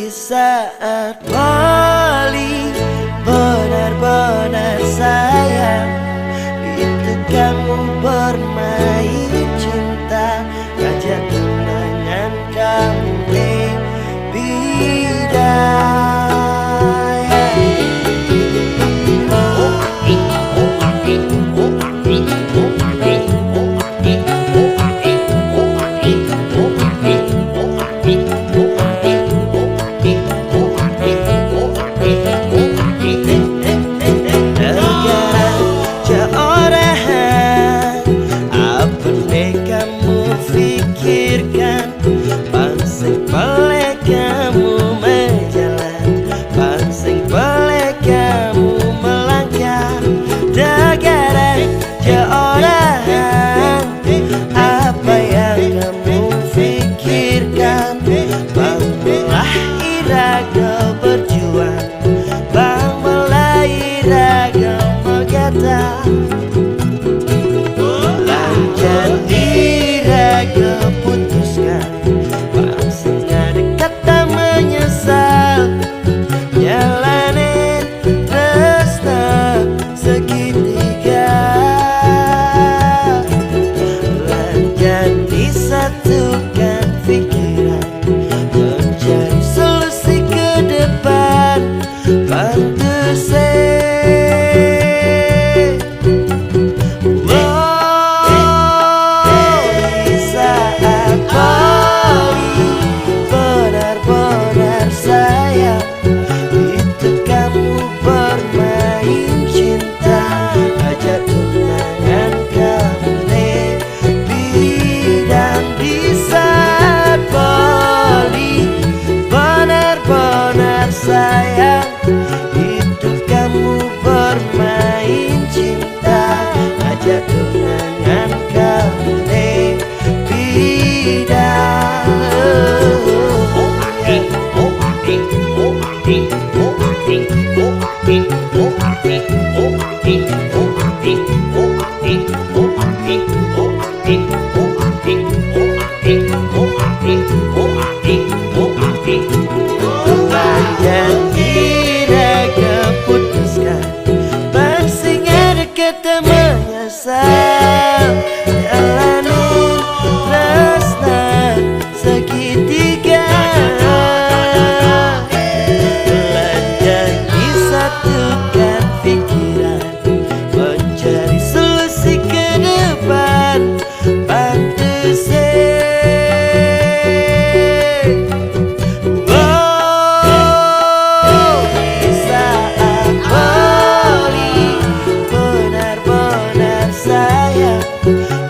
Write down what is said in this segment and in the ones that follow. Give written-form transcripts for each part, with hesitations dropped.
Di saat paling benar-benar sayang, itu kamu bermain cinta, ngajak kenangan kamu lebih pikirkan, pangsing pelek kamu menjalan, pangsing pelek kamu melangkah, dagaran seorang. Apa yang kamu pikirkan? Bangunlah iraga berjuang, bangunlah iraga berkata, keputuskan, pangsing ada kata menyesal, jalanin resta segitiga, belajar disatukan pikiran, mencari solusi ke depan, bantu sayang, itu kamu bermain cinta, ajak kenangan kamu lebih kata menyesal, jalanin tresna segitiga, belajar disatukan pikiran, mencari solusi ke depan, bantu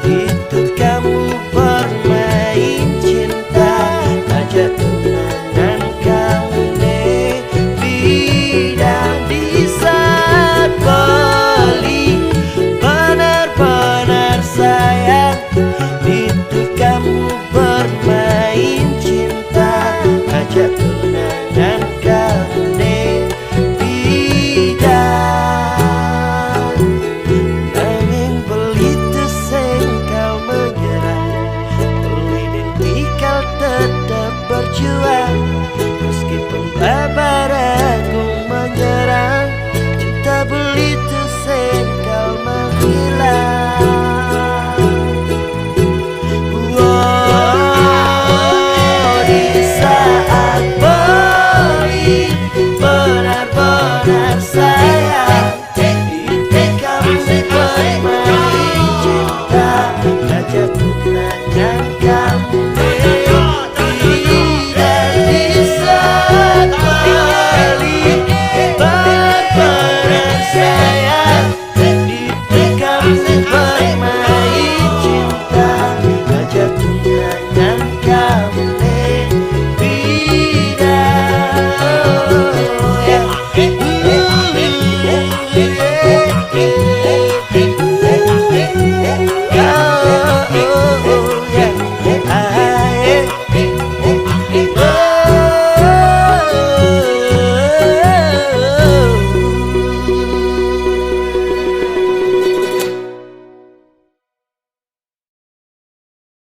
itu kamu bermain cinta, ajak kenangan kamu lebih, dan di saat paling benar-benar sayang, itu kamu bermain cinta, ajak kenangan kamu lebih, berjuang meskipun kabar aku menyerang, cinta begitu kau menghilang. Di saat paling benar-benar